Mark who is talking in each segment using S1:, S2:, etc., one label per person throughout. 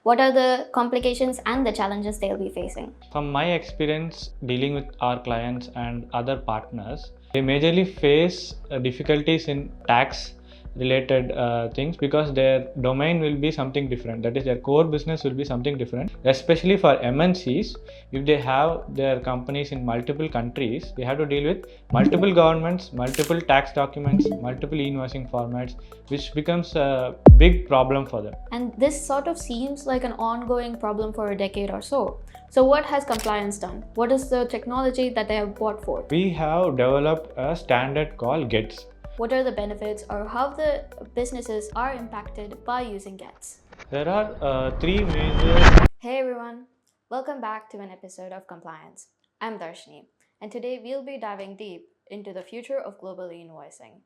S1: What are the complications and the challenges they'll be facing?
S2: From my experience dealing with our clients and other partners, they majorly face difficulties in tax related things because their domain will be something different. That is, their core business will be something different. Especially for MNCs, if they have their companies in multiple countries, they have to deal with multiple governments, multiple tax documents, multiple invoicing formats, which becomes a big problem for them.
S1: And this sort of seems like an ongoing problem for a decade or so. So, what has Complyance done? What is the technology that they have brought forth?
S2: We have developed a standard called GETS.
S1: What are the benefits or how the businesses are impacted by using GETS?
S2: There are three major.
S1: Hey everyone, welcome back to an episode of Complyance. I'm Darshini, and today we'll be diving deep into the future of global e-invoicing.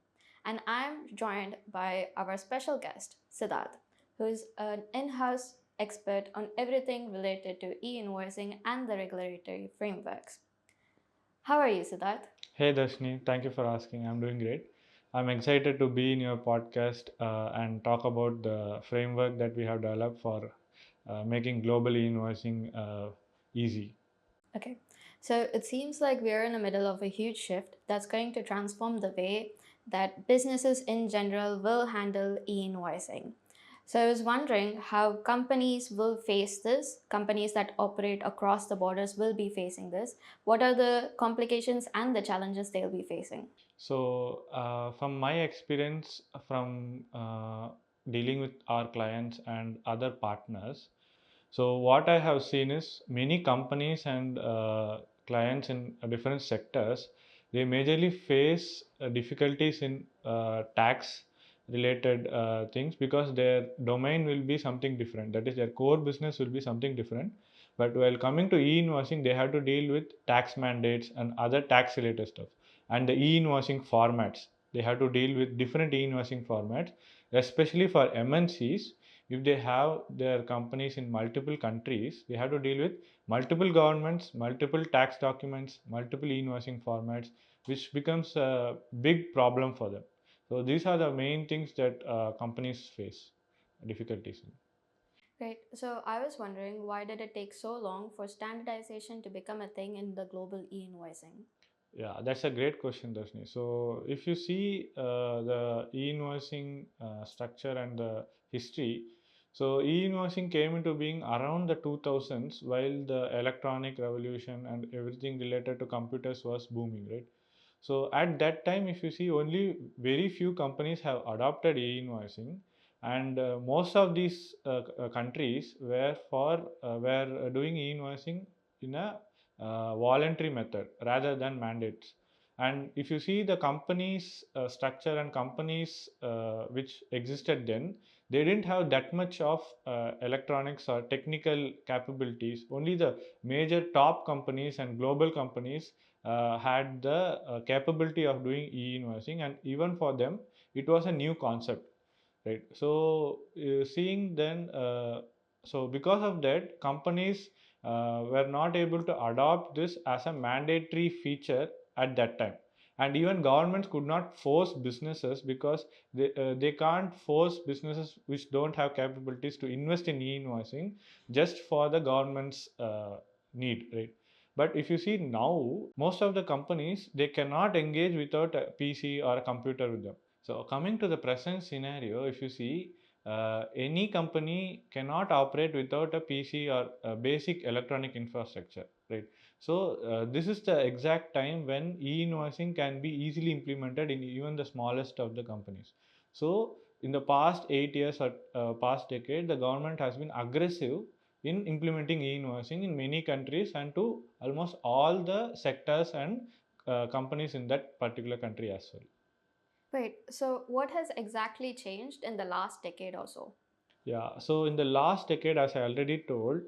S1: And I'm joined by our special guest, Siddharth, who's an in-house expert on everything related to e-invoicing and the regulatory frameworks. How are you, Siddharth?
S2: Hey Darshini, thank you for asking. I'm doing great. I'm excited to be in your podcast and talk about the framework that we have developed for making global invoicing easy.
S1: Okay, so it seems like we're in the middle of a huge shift that's going to transform the way that businesses in general will handle e-invoicing. So I was wondering how companies will face this, companies that operate across the borders will be facing this. What are the complications and the challenges they'll be facing?
S2: So, from my experience from dealing with our clients and other partners, so what I have seen is many companies and clients in different sectors, they majorly face difficulties in tax related things because their domain will be something different. That is, their core business will be something different. But while coming to e-invoicing, they have to deal with tax mandates and other tax related stuff. And the e-invoicing formats, they have to deal with different e-invoicing formats, especially for MNCs. If they have their companies in multiple countries, they have to deal with multiple governments, multiple tax documents, multiple invoicing formats, which becomes a big problem for them. So these are the main things that companies face difficulties in.
S1: Right. So I was wondering, why did it take so long for standardization to become a thing in the global e-invoicing?
S2: Yeah, that's a great question, Darshini. So, if you see the e-invoicing structure and the history, so e-invoicing came into being around the 2000s while the electronic revolution and everything related to computers was booming, right? So, at that time, if you see, only very few companies have adopted e-invoicing, and most of these countries were doing e-invoicing in a voluntary method rather than mandates. And if you see the companies structure and companies which existed then, they didn't have that much of electronics or technical capabilities. Only the major top companies and global companies had the capability of doing e-invoicing, and even for them it was a new concept, right? So seeing then so because of that, companies were not able to adopt this as a mandatory feature at that time. And even governments could not force businesses because they can't force businesses which don't have capabilities to invest in e-invoicing just for the government's need, right? But if you see now, most of the companies, they cannot engage without a PC or a computer with them. So coming to the present scenario, if you see, any company cannot operate without a PC or a basic electronic infrastructure, right? So this is the exact time when e-invoicing can be easily implemented in even the smallest of the companies. So in the past 8 years or past decade, the government has been aggressive in implementing e-invoicing in many countries and to almost all the sectors and companies in that particular country as well.
S1: Wait, so what has exactly changed in the last decade or so?
S2: Yeah, so in the last decade, as I already told,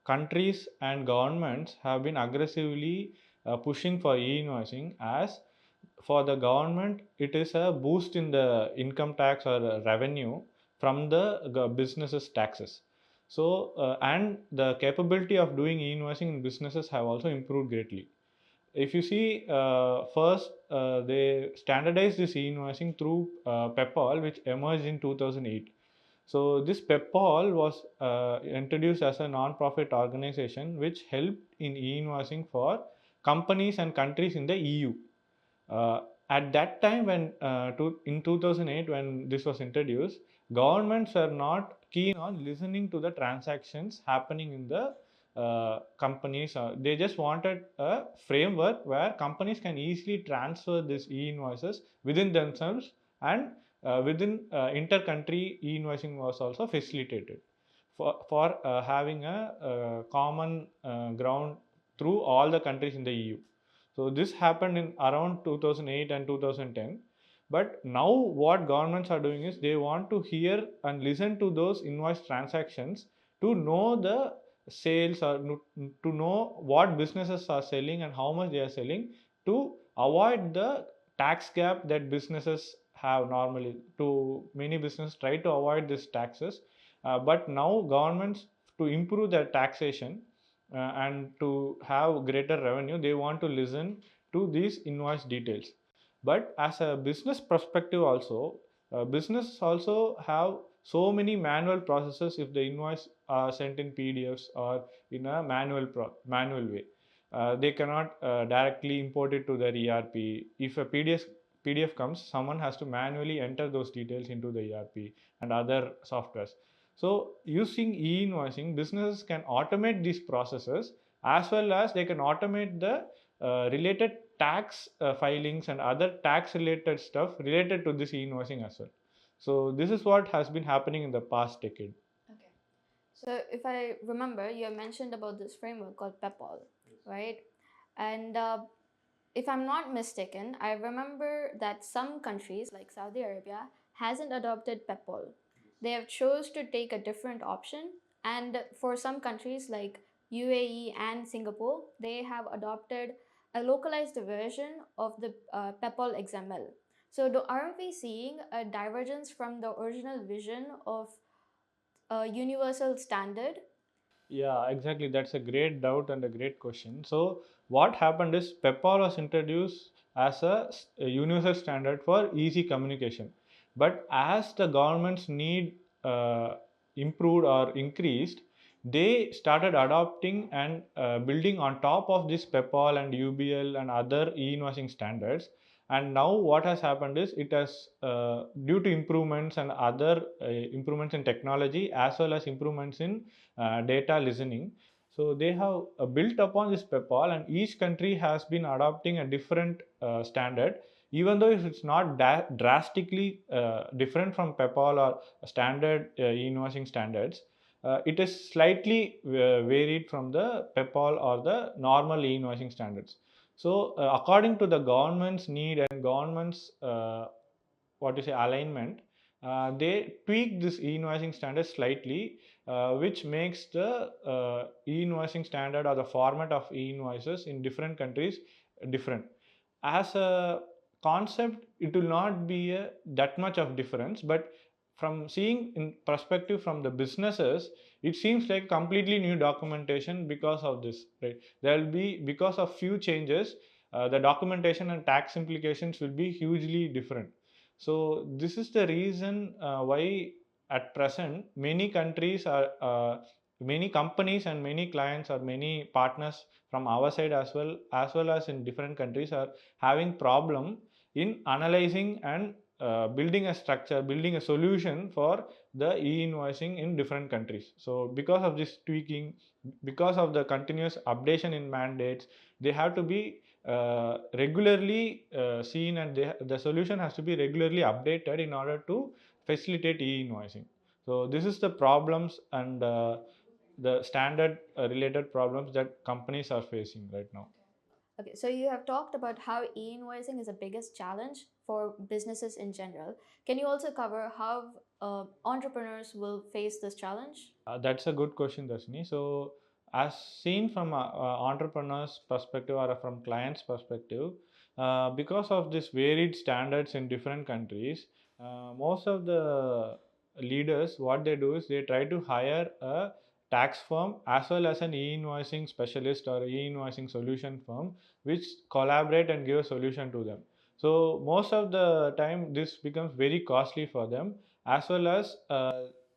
S2: countries and governments have been aggressively pushing for e-invoicing. As for the government, it is a boost in the income tax or revenue from the businesses taxes. So and the capability of doing e-invoicing in businesses have also improved greatly. If you see, first they standardized this e-invoicing through Peppol, which emerged in 2008. So this Peppol was introduced as a non-profit organization which helped in e-invoicing for companies and countries in the EU. Uh, at that time, in 2008, when this was introduced, governments were not keen on listening to the transactions happening in the companies. They just wanted a framework where companies can easily transfer these e-invoices within themselves, and within inter-country e-invoicing was also facilitated for having a common ground through all the countries in the EU. So this happened in around 2008 and 2010. But now what governments are doing is they want to hear and listen to those invoice transactions to know the sales, or to know what businesses are selling and how much they are selling, to avoid the tax gap that businesses have normally. To many businesses try to avoid these taxes, but now governments, to improve their taxation and to have greater revenue, they want to listen to these invoice details. But as a business perspective also, businesses also have so many manual processes if the invoice are sent in PDFs or in a manual way. They cannot directly import it to their ERP. If a PDF comes, someone has to manually enter those details into the ERP and other softwares. So using e-invoicing, businesses can automate these processes, as well as they can automate the related tax filings and other tax related stuff related to this e-invoicing as well. So this is what has been happening in the past decade.
S1: Okay. So if I remember, you mentioned about this framework called Peppol, right? And if I'm not mistaken, I remember that some countries like Saudi Arabia hasn't adopted Peppol. They have chose to take a different option, and for some countries like UAE and Singapore, they have adopted a localized version of the Peppol XML. So aren't we seeing a divergence from the original vision of a universal standard?
S2: Yeah, exactly. That's a great doubt and a great question. So, what happened is Peppol was introduced as a universal standard for easy communication. But as the government's need improved or increased, they started adopting and building on top of this Peppol and UBL and other e-invoicing standards. And now what has happened is, it has due to improvements and other improvements in technology, as well as improvements in data listening. So they have built upon this Peppol, and each country has been adopting a different standard. Even though if it's not drastically different from Peppol or standard e-invoicing standards, it is slightly varied from the Peppol or the normal e-invoicing standards. So according to the government's need and government's what you say alignment, they tweak this e-invoicing standard slightly, which makes the e-invoicing standard or the format of e-invoices in different countries different. As a concept, it will not be that much of difference, but from seeing in perspective from the businesses, it seems like completely new documentation because of this, right? There will be, because of few changes, the documentation and tax implications will be hugely different. So this is the reason why at present many countries are many companies and many clients or many partners from our side, as well as in different countries, are having problem in analyzing and building a structure, building a solution for the e-invoicing in different countries. So because of this tweaking, because of the continuous updation in mandates, they have to be regularly seen, and the solution has to be regularly updated in order to facilitate e-invoicing. So this is the problems and the standard related problems that companies are facing right now.
S1: Okay, so you have talked about how e-invoicing is the biggest challenge for businesses in general. Can you also cover how entrepreneurs will face this challenge?
S2: That's a good question, Darshini. So, as seen from entrepreneurs' perspective or from clients' perspective, because of this varied standards in different countries, most of the leaders, what they do is they try to hire a tax firm as well as an e-invoicing specialist or e-invoicing solution firm, which collaborate and give a solution to them. So most of the time, this becomes very costly for them, as well as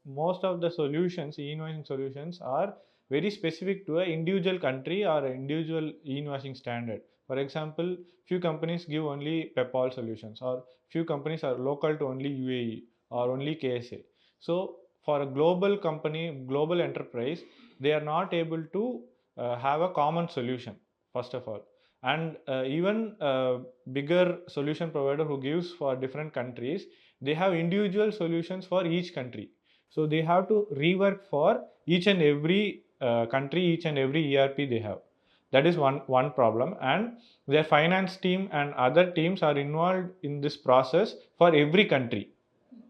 S2: most of the solutions, e-invoicing solutions, are very specific to an individual country or an individual e-invoicing standard. For example, few companies give only Peppol solutions, or few companies are local to only UAE or only KSA. So for a global company, global enterprise, they are not able to have a common solution, first of all. And even bigger solution provider who gives for different countries, they have individual solutions for each country. So they have to rework for each and every country, each and every ERP they have. That is one problem, and their finance team and other teams are involved in this process for every country,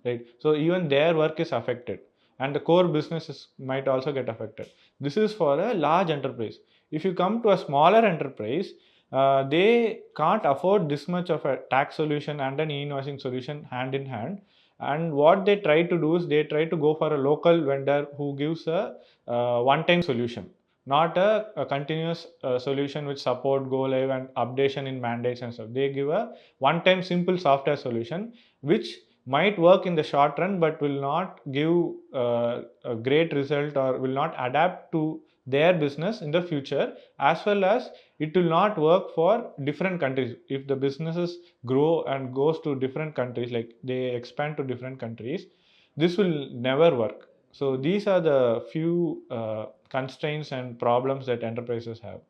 S2: right? So even their work is affected, and the core businesses might also get affected. This is for a large enterprise. If you come to a smaller enterprise, they can't afford this much of a tax solution and an e-invoicing solution hand in hand. And what they try to do is they try to go for a local vendor who gives a one-time solution, not a continuous solution with support, go live, and updation in mandates and stuff. They give a one-time simple software solution which might work in the short run but will not give a great result or will not adapt to their business in the future, as well as it will not work for different countries. If the businesses grow and goes to different countries, like they expand to different countries, this will never work. So these are the few constraints and problems that enterprises have.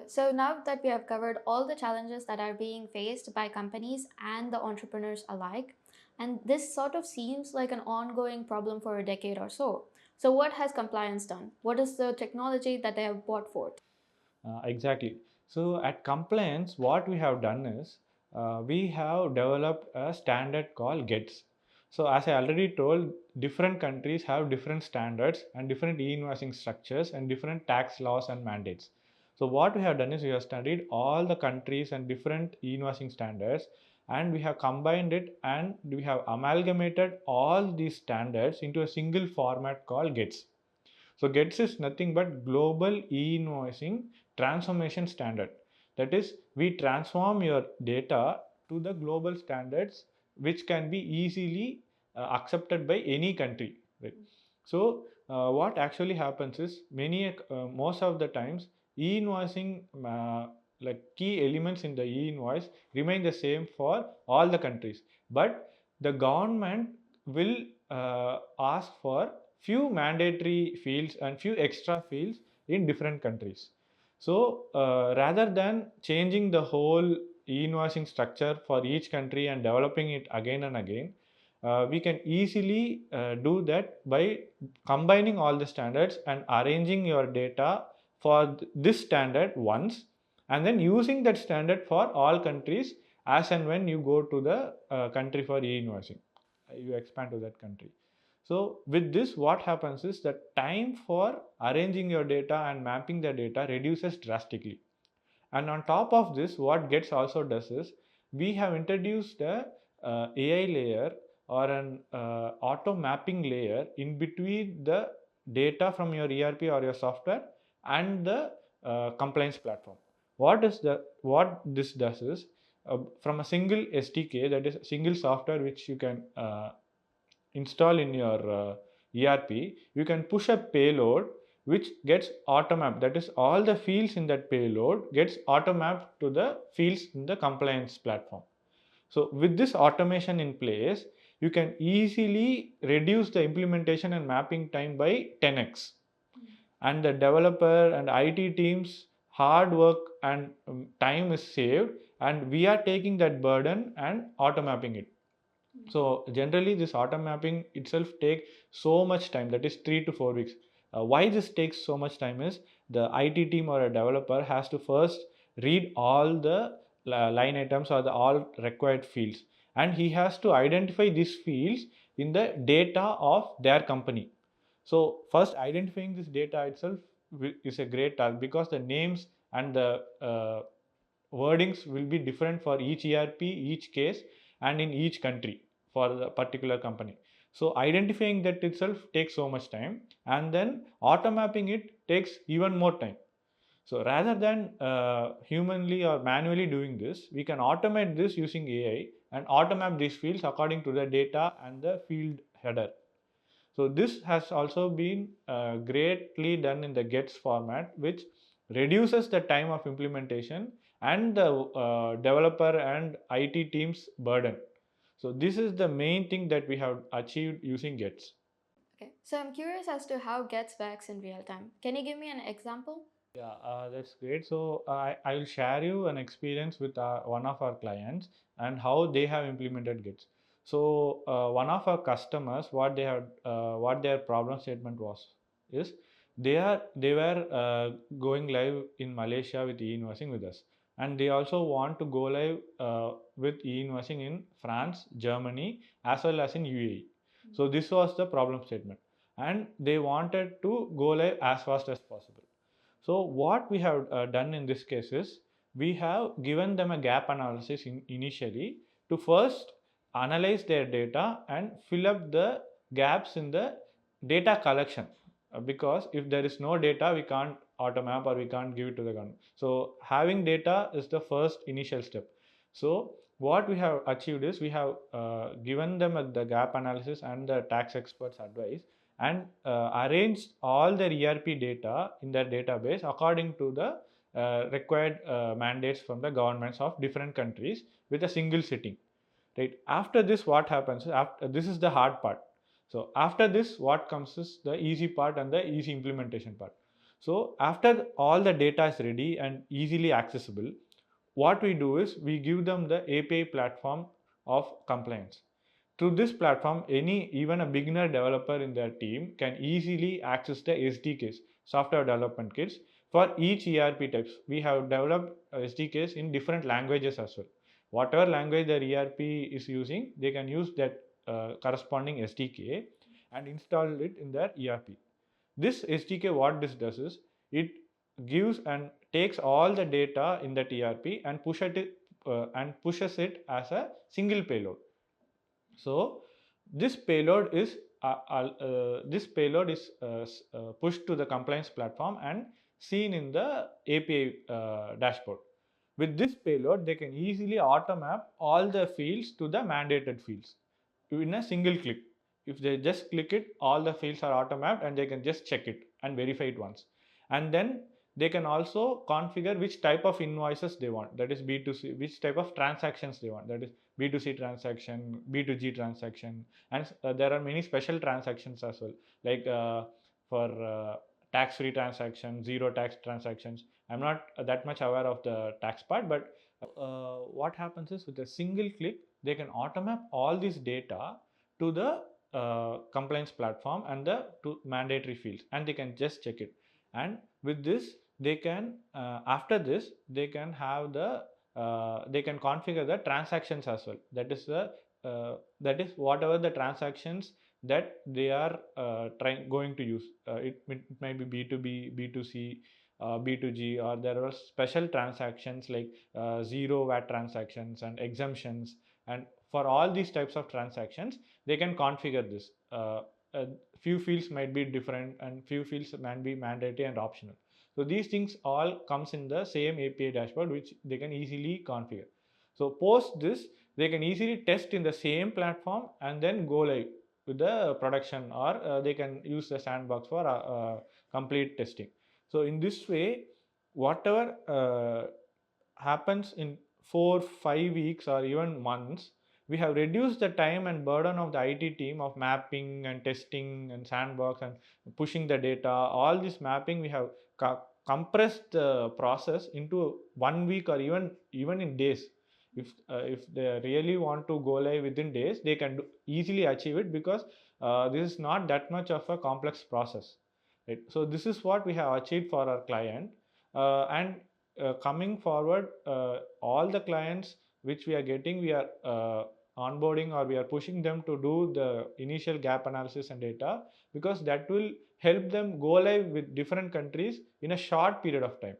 S1: So now that we have covered all the challenges that are being faced by companies and the entrepreneurs alike, and this sort of seems like an ongoing problem for a decade or so. So what has Complyance done? What is the technology that they have brought forth?
S2: Exactly. So at Complyance, what we have done is we have developed a standard called GETS. So as I already told, different countries have different standards and different e-invoicing structures and different tax laws and mandates. So what we have done is we have studied all the countries and different e-invoicing standards, and we have combined it and we have amalgamated all these standards into a single format called GETS. So GETS is nothing but Global E-Invoicing Transformation Standard. That is, we transform your data to the global standards which can be easily accepted by any country. Right? So what actually happens is most of the times e-invoicing like key elements in the e-invoice remain the same for all the countries, but the government will ask for few mandatory fields and few extra fields in different countries. So rather than changing the whole e-invoicing structure for each country and developing it again and again, we can easily do that by combining all the standards and arranging your data for this standard once, and then using that standard for all countries as and when you go to the country for e-invoicing, you expand to that country. So with this, what happens is that time for arranging your data and mapping the data reduces drastically. And on top of this, what Gets also does is we have introduced a AI layer or an auto mapping layer in between the data from your ERP or your software and the compliance platform. What this does is from a single SDK, that is single software which you can install in your ERP, you can push a payload which gets auto-mapped. That is, all the fields in that payload gets auto-mapped to the fields in the compliance platform. So with this automation in place, you can easily reduce the implementation and mapping time by 10x. And the developer and IT teams hard work and time is saved, and we are taking that burden and auto mapping it. So generally this auto mapping itself take so much time, that is 3 to 4 weeks. Why this takes so much time is the IT team or a developer has to first read all the line items or the all required fields, and he has to identify these fields in the data of their company. So first identifying this data itself is a great task, because the names and the wordings will be different for each ERP, each case, and in each country for the particular company. So identifying that itself takes so much time, and then auto mapping it takes even more time. So rather than humanly or manually doing this, we can automate this using AI and automate these fields according to the data and the field header. So this has also been greatly done in the gets format, which reduces the time of implementation and the developer and IT team's burden. So this is the main thing that we have achieved using gets.
S1: Okay, so I'm curious as to how gets works in real time. Can you give me an example?
S2: Yeah, that's great. So I will share you an experience with one of our clients and how they have implemented Gits. So one of our customers, what their problem statement was is they were going live in Malaysia with e-invoicing with us, and they also want to go live with e-invoicing in France, Germany, as well as in UAE. So this was the problem statement, and they wanted to go live as fast as possible. So what we have done in this case is we have given them a gap analysis initially to first analyze their data and fill up the gaps in the data collection. Because if there is no data, we can't automap or we can't give it to the government. So having data is the first initial step. So what we have achieved is we have given them the gap analysis and the tax experts advice, and arranged all their ERP data in their database according to the required mandates from the governments of different countries with a single sitting. Right. After this, what happens? After this is the hard part. So after this, what comes is the easy part and the easy implementation part. So after all the data is ready and easily accessible, what we do is we give them the API platform of compliance. Through this platform, even a beginner developer in their team can easily access the SDKs, software development kits, for each ERP types. We have developed SDKs in different languages as well. Whatever language their ERP is using, they can use that corresponding SDK and install it in their ERP. This SDK, what this does is it gives and takes all the data in that ERP and pushes it as a single payload. So this payload is pushed to the compliance platform and seen in the API dashboard. With this payload, they can easily automap all the fields to the mandated fields in a single click. If they just click it, all the fields are automapped and they can just check it and verify it once. And then they can also configure which type of invoices they want, that is B2C, which type of transactions they want, that is B2C transaction, B2G transaction, and there are many special transactions as well, like for tax-free transactions, zero tax transactions. I'm not that much aware of the tax part, but what happens is with a single click, they can automap all this data to the compliance platform and the to mandatory fields, and they can just check it. And with this, they can after this they can have the they can configure the transactions as well. That is whatever the transactions that they are going to use. It might be B2B, B2C, B2G, or there are special transactions like zero VAT transactions and exemptions. And for all these types of transactions, they can configure this. A few fields might be different and few fields might be mandatory and optional. So these things all comes in the same API dashboard, which they can easily configure. So post this, they can easily test in the same platform and then go live with the production, or they can use the sandbox for complete testing. So in this way, whatever happens in 4 5 weeks or even months, we have reduced the time and burden of the IT team of mapping and testing and sandbox and pushing the data. All this mapping we have compressed the process into 1 week or even in days. If they really want to go live within days, they can easily achieve it, because this is not that much of a complex process. Right? So this is what we have achieved for our client, and coming forward, all the clients which we are getting, we are onboarding or we are pushing them to do the initial gap analysis and data, because that will help them go live with different countries in a short period of time.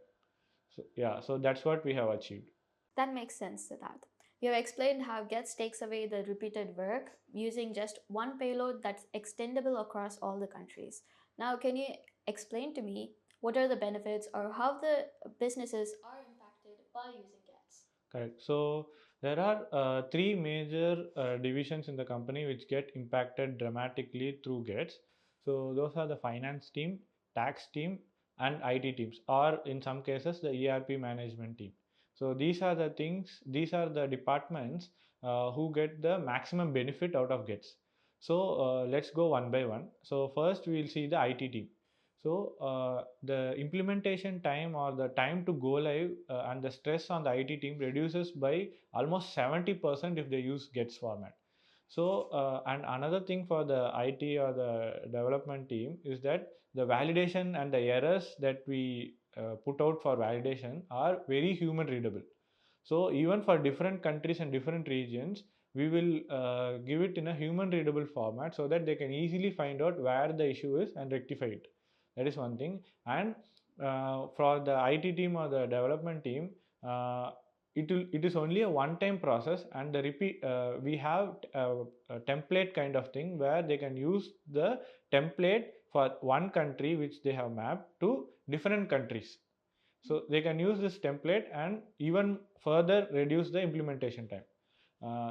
S2: So yeah, so that's what we have achieved.
S1: That makes sense, Siddharth. You have explained how Gets takes away the repeated work using just one payload that's extendable across all the countries. Now, can you explain to me what are the benefits or how the businesses are impacted by using Gets?
S2: Correct. So There are three major divisions in the company which get impacted dramatically through GETS. So those are the finance team, tax team, and IT teams, or in some cases the ERP management team. So these are the things, these are the departments who get the maximum benefit out of GETS. So let's go one by one. So first we will see the IT team. So the implementation time or the time to go live and the stress on the IT team reduces by almost 70% if they use GETS format. So and another thing for the IT or the development team is that the validation and the errors that we put out for validation are very human readable. So even for different countries and different regions, we will give it in a human readable format so that they can easily find out where the issue is and rectify it. That is one thing. And for the IT team or the development team, it is only a one-time process, and the repeat we have a template kind of thing where they can use the template for one country which they have mapped to different countries. So they can use this template and even further reduce the implementation time.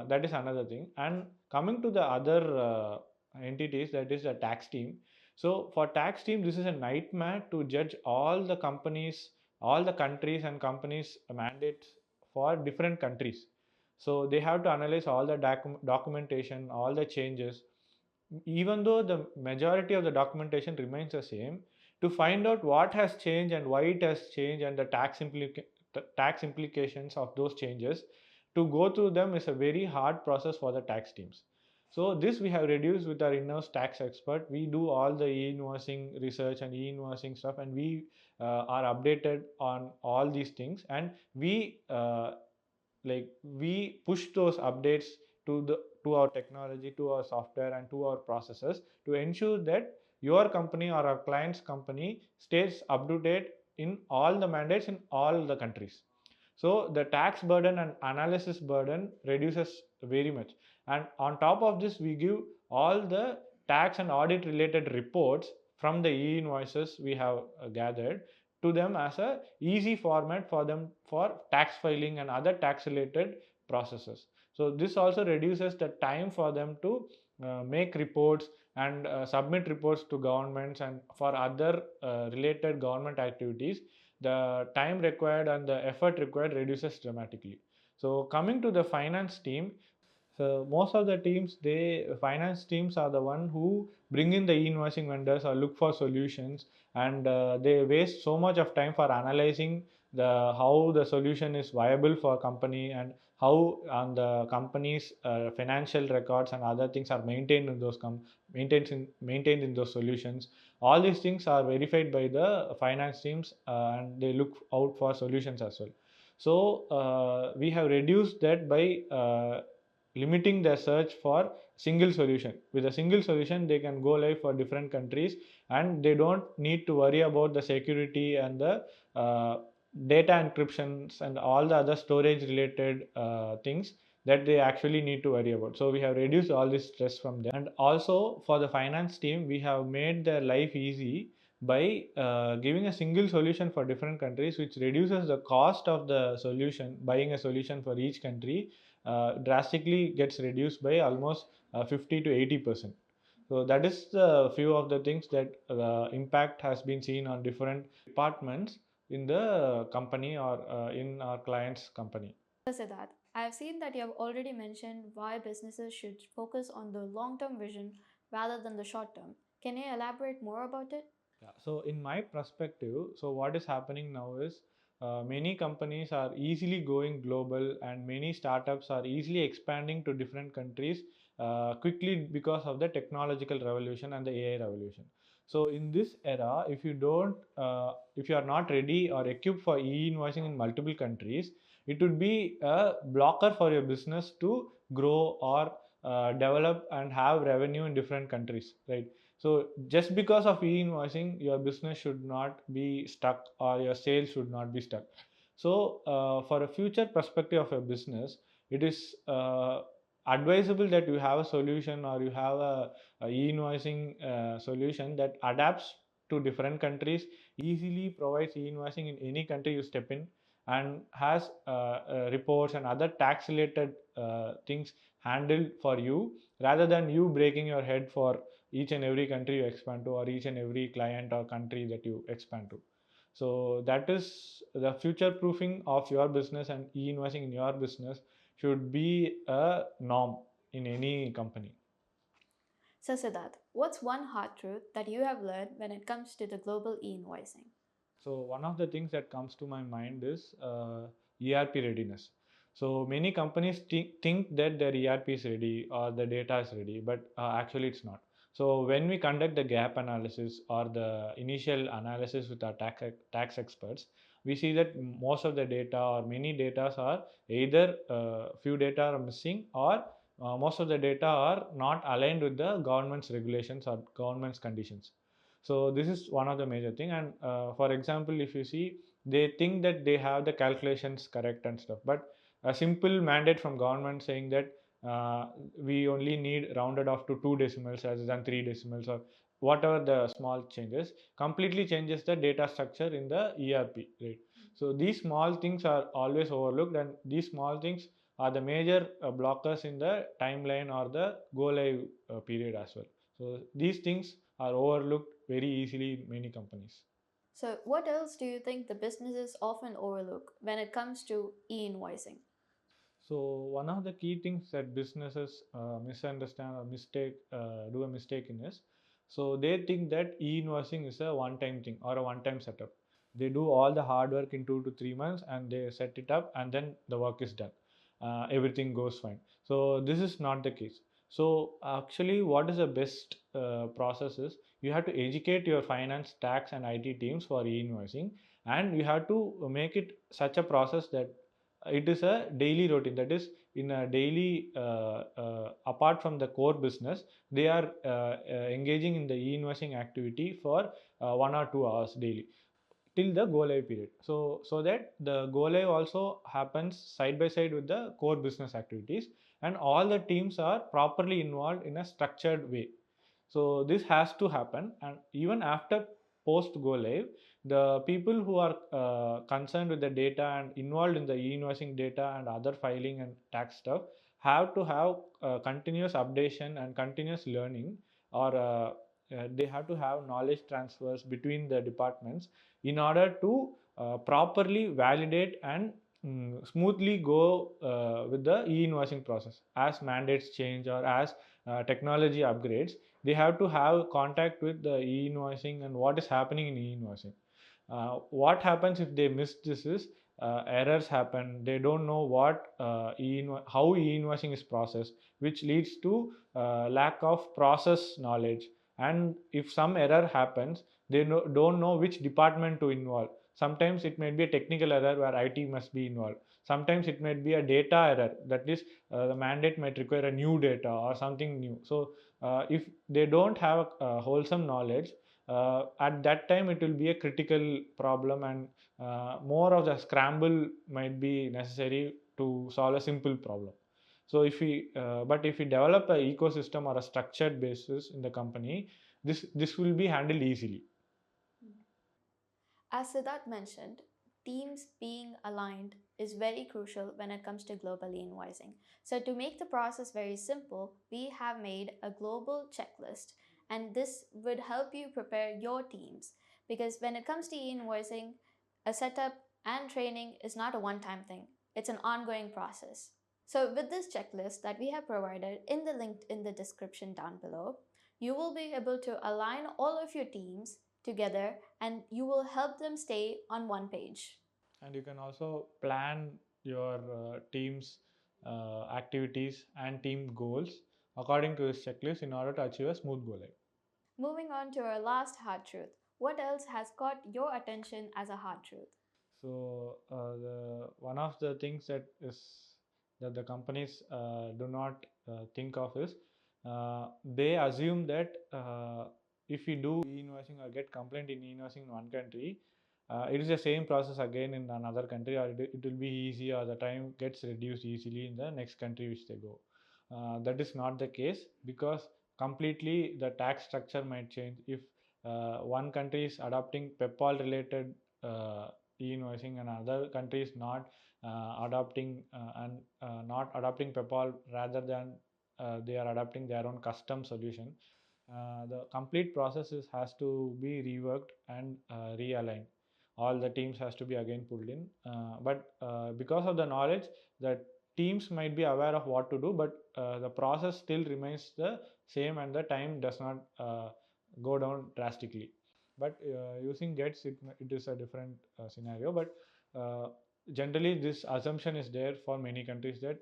S2: That is another thing. And coming to the other entities, that is the tax team. So for tax team, this is a nightmare to judge all the companies, all the countries and companies mandates for different countries. So they have to analyze all the documentation, all the changes, even though the majority of the documentation remains the same, to find out what has changed and why it has changed and the tax implications of those changes, to go through them is a very hard process for the tax teams. So this we have reduced with our in-house tax expert. We do all the e-invoicing research and e-invoicing stuff, and we are updated on all these things, and we push those updates to our technology, to our software, and to our processes to ensure that your company or our client's company stays up to date in all the mandates in all the countries. So the tax burden and analysis burden reduces very much. And on top of this, we give all the tax and audit related reports from the e-invoices we have gathered to them as a easy format for them for tax filing and other tax related processes. So this also reduces the time for them to make reports and submit reports to governments and for other related government activities. The time required and the effort required reduces dramatically. So coming to the finance team, so most of the teams, they finance teams are the one who bring in the invoicing vendors or look for solutions, and they waste so much of time for analyzing the how the solution is viable for company and how on the company's financial records and other things are maintained in those maintained in those solutions. All these things are verified by the finance teams, and they look out for solutions as well. So we have reduced that by limiting their search for single solution. With a single solution, they can go live for different countries, and they don't need to worry about the security and the data encryptions and all the other storage related things that they actually need to worry about. So we have reduced all this stress from them. And also for the finance team, we have made their life easy by giving a single solution for different countries, which reduces the cost of the solution. Buying a solution for each country drastically gets reduced by almost 50 to 80%. So that is the few of the things that impact has been seen on different departments in the company or in our client's company.
S1: Siddharth, I have seen that you have already mentioned why businesses should focus on the long term vision rather than the short term. Can you elaborate more about it?
S2: Yeah. So in my perspective, so what is happening now is many companies are easily going global, and many startups are easily expanding to different countries quickly because of the technological revolution and the AI revolution. So in this era, if you are not ready or equipped for e-invoicing in multiple countries, it would be a blocker for your business to grow or develop and have revenue in different countries, right? So just because of e-invoicing, your business should not be stuck or your sales should not be stuck. So for a future perspective of a business, it is advisable that you have a solution or you have a e-invoicing solution that adapts to different countries, easily provides e-invoicing in any country you step in, and has reports and other tax related things handled for you, rather than you breaking your head for each and every country you expand to, or each and every client or country that you expand to. So that is the future proofing of your business, and e-invoicing in your business should be a norm in any company.
S1: So, Siddharth, what's one hard truth that you have learned when it comes to the global e-invoicing?
S2: So one of the things that comes to my mind is ERP readiness. So many companies think that their ERP is ready or the data is ready, but actually it's not. So when we conduct the gap analysis or the initial analysis with our tax experts, we see that most of the data or many data are either few data are missing, or most of the data are not aligned with the government's regulations or government's conditions. So this is one of the major thing. And for example, if you see, they think that they have the calculations correct and stuff, but a simple mandate from government saying that uh, we only need rounded off to two decimals rather than three decimals, or whatever the small changes, completely changes the data structure in the ERP, right? So these small things are always overlooked, and these small things are the major blockers in the timeline or the go live period as well. So these things are overlooked very easily in many companies.
S1: So, what else do you think the businesses often overlook when it comes to e-invoicing?
S2: So one of the key things that businesses misunderstand or do a mistake in is, so they think that e-invoicing is a one-time thing or a one-time setup. They do all the hard work in 2 to 3 months and they set it up, and then the work is done. Everything goes fine. So this is not the case. So actually, what is the best process is, you have to educate your finance, tax, and IT teams for e-invoicing, and you have to make it such a process that it is a daily routine, that is in a daily apart from the core business, they are engaging in the e-invoicing activity for 1 or 2 hours daily till the go live period, so that the go live also happens side by side with the core business activities, and all the teams are properly involved in a structured way. So this has to happen, and even after post go live, the people who are concerned with the data and involved in the e-invoicing data and other filing and tax stuff have to have continuous updation and continuous learning, or they have to have knowledge transfers between the departments in order to properly validate and smoothly go with the e-invoicing process. As mandates change or as technology upgrades, they have to have contact with the e-invoicing and what is happening in e-invoicing. What happens if they miss this is, errors happen. They don't know how e-invoicing is processed, which leads to lack of process knowledge. And if some error happens, they don't know which department to involve. Sometimes it might be a technical error where IT must be involved. Sometimes it might be a data error, that is, the mandate might require a new data or something new. So if they don't have wholesome knowledge, at that time it will be a critical problem, and more of the scramble might be necessary to solve a simple problem. So but if we develop a ecosystem or a structured basis in the company, this will be handled easily.
S1: As Siddharth mentioned, teams being aligned is very crucial when it comes to global invoicing. So, to make the process very simple, we have made a global checklist, and this would help you prepare your teams, because when it comes to invoicing, a setup and training is not a one time thing, it's an ongoing process. So, with this checklist that we have provided in the link in the description down below, you will be able to align all of your teams together and you will help them stay on one page.
S2: And you can also plan your team's activities and team goals according to this checklist in order to achieve a smooth go live.
S1: Moving on to our last hard truth. What else has caught your attention as a hard truth?
S2: So one of the things that the companies do not think of is, they assume that if you do e-invoicing or get complaint in e-invoicing in one country, it is the same process again in another country, or it will be easy, or the time gets reduced easily in the next country which they go. That is not the case, because completely the tax structure might change if one country is adopting Peppol related e-invoicing and other countries not adopting and not adopting Peppol, rather than they are adopting their own custom solution, the complete process has to be reworked and realigned. All the teams has to be again pulled in, but because of the knowledge, that teams might be aware of what to do, but the process still remains the same and the time does not go down drastically. But using gets, it is a different scenario. But uh, generally this assumption is there for many countries that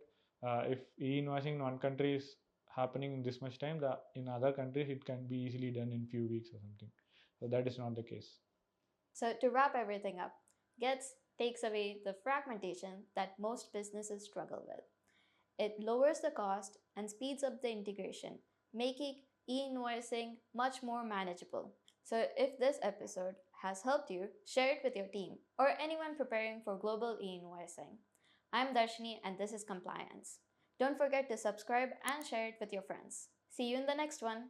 S2: if e-invoicing in one country is happening in this much time, the in other countries it can be easily done in few weeks or something. So that is not the case.
S1: So, to wrap everything up, Gets takes away the fragmentation that most businesses struggle with. It lowers the cost and speeds up the integration, making e-invoicing much more manageable. So if this episode has helped you, share it with your team or anyone preparing for global e-invoicing. I'm Darshini and this is Complyance. Don't forget to subscribe and share it with your friends. See you in the next one.